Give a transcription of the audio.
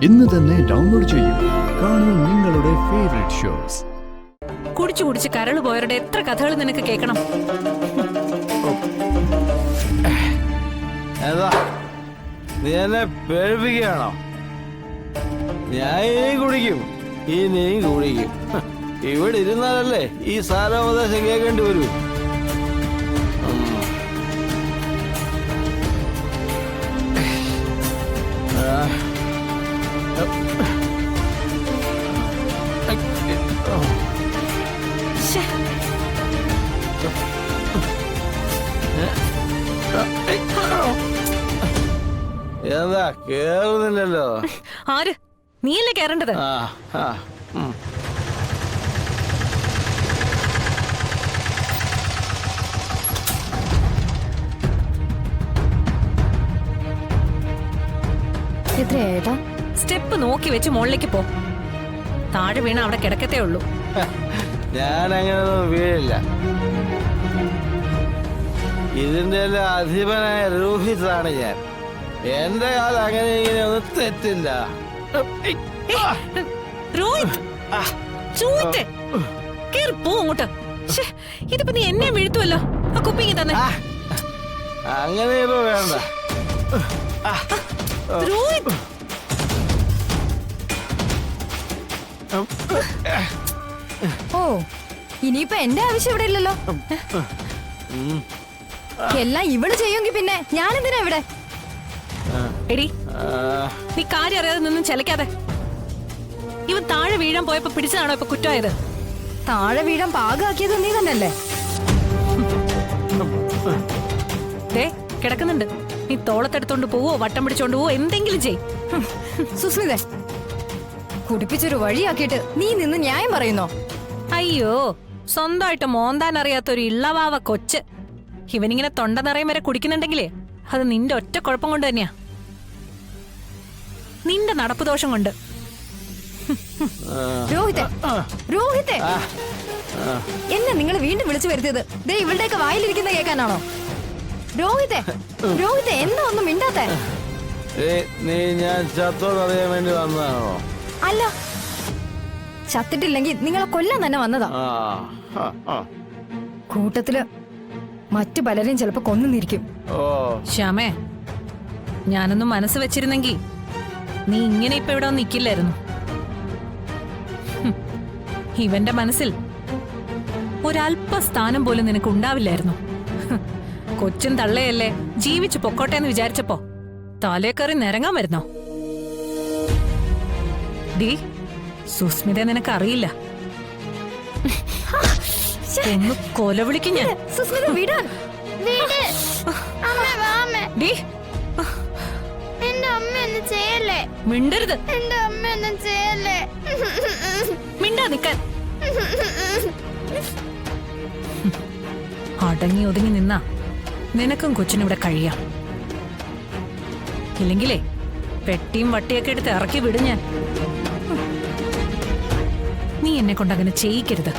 ഇന്ന് തന്നെ ഡൗൺലോഡ് ചെയ്യൂ. കാണൂ നിങ്ങളുടെ ഫേവറേറ്റ് ഷോസ്. കുടിച്ചു കുടിച്ച് കരള് പോയവരുടെ എത്ര കഥകൾ നിനക്ക് കേൾക്കണം. നീ എന്നെ പേടിപ്പിക്കുകയാണോ? ഞാൻ ഇനിയും കുടിക്കും, ഇനിയും കുടിക്കും. ഇവിടെ ഇരുന്നാലല്ലേ ഈ സാരോപദേശം കേൾക്കേണ്ടി വരൂ. എന്താ കേറുന്നില്ലല്ലോ? ആര്? നീയല്ലേ കേറേണ്ടത്? എത്രയായിട്ടാ? സ്റ്റെപ്പ് നോക്കി വെച്ച് മുകളിലേക്ക് പോ. താഴെ വീണ അവിടെ കിടക്കത്തേ ഉള്ളൂ. ഞാൻ അങ്ങനെയൊന്നും വീഴില്ല. ഇതിന്റെ അധിപനായ രോഹിതാണ് ഞാൻ. എന്റെ കാലം അങ്ങനെ ഇങ്ങനെ ഒന്നും തെറ്റില്ല. ഇതിപ്പോ നീ എന്നെ വീഴ്ത്തുവല്ലോ. ആ കുപ്പിങ്ങി തന്നെ. അങ്ങനെ ഇപ്പൊ വേണ്ട. ഓ, ഇനിയിപ്പൊ എന്റെ ആവശ്യം ഇവിടെ ഇല്ലല്ലോ. എല്ലാം ഇവള് ചെയ്യുമെങ്കിൽ പിന്നെ ഞാൻ എന്തിനാ ഇവിടെ? എടി, നീ കാര്യം അറിയാതെ നിന്നും ചെലക്കാതെ. ഇവൻ താഴെ വീഴാൻ പോയപ്പോ പിടിച്ചതാണോ ഇപ്പൊ കുറ്റമായത്? താഴെ വീഴാൻ പാകാക്കിയത് നീ തന്നെയല്ലേ? കിടക്കുന്നുണ്ട്. നീ തോളത്തെടുത്തോണ്ട് പോവോ വട്ടം പിടിച്ചോണ്ട് പോവോ എന്തെങ്കിലും ചെയ്. സുസ്മിത, കുടിപ്പിച്ചൊരു വഴിയാക്കിയിട്ട് നീ നിന്ന് ന്യായം പറയുന്നോ? അയ്യോ, സ്വന്തമായിട്ട് മോന്താൻ അറിയാത്ത ഒരു ഇള്ളവാവ കൊച്ച്. ഇവനിങ്ങനെ തൊണ്ട നിറയും വരെ കുടിക്കുന്നുണ്ടെങ്കിലേ അത് നിന്റെ ഒറ്റ കുഴപ്പം കൊണ്ട് തന്നെയാ. നിന്റെ നടപ്പ് ദോഷം കൊണ്ട്. രോഹിത്തെ, രോഹിത്തെ, എന്നെ നിങ്ങൾ വീണ്ടും വിളിച്ചു വരുത്തിയത് ദേ ഇവളുടെയൊക്കെ വായിലിരിക്കുന്ന കേൾക്കാനാണോ? രോഹിത്തെ, രോഹിത്തെ, എന്താ ഒന്നും മിണ്ടാത്തെ? നീ ഞാൻ ചത്തോടറിയാൻ വേണ്ടി വന്നതാണോ? അല്ല, ചത്തിട്ടില്ലെങ്കിൽ നിങ്ങളെ കൊല്ലാൻ തന്നെ വന്നതാ. കൂട്ടത്തില് മറ്റു പലരെയും ചിലപ്പോ കൊന്നിരിക്കും. ശ്യാമേ, ഞാനൊന്നും മനസ്സ് വെച്ചിരുന്നെങ്കി നീ ഇങ്ങനെ ഇപ്പൊ ഇവിടെ നിൽക്കില്ലായിരുന്നു. ഇവന്റെ മനസ്സിൽ ഒരല്പ സ്ഥാനം പോലും നിനക്ക് ഉണ്ടാവില്ലായിരുന്നു. കൊച്ചും തള്ളയല്ലേ, ജീവിച്ചു പൊക്കോട്ടെ എന്ന് വിചാരിച്ചപ്പോ തലേക്കറി നിരങ്ങാൻ വരുന്നോ? ഡീ, സുസ്മിത നിനക്ക് അറിയില്ല. ഒന്ന് കൊല വിളിക്കും ഞാൻ. മിണ്ടരുത്. മിണ്ടാ നിക്കാൻ. അടങ്ങി ഒതുങ്ങി നിന്നാ നിനക്കും കൊച്ചിനും ഇവിടെ കഴിയാം. ഇല്ലെങ്കിലേ പെട്ടിയും വട്ടിയൊക്കെ എടുത്ത് ഇറക്കി വിടും ഞാൻ. നീ എന്നെ കൊണ്ട് അങ്ങനെ ചെയ്യിക്കരുത്.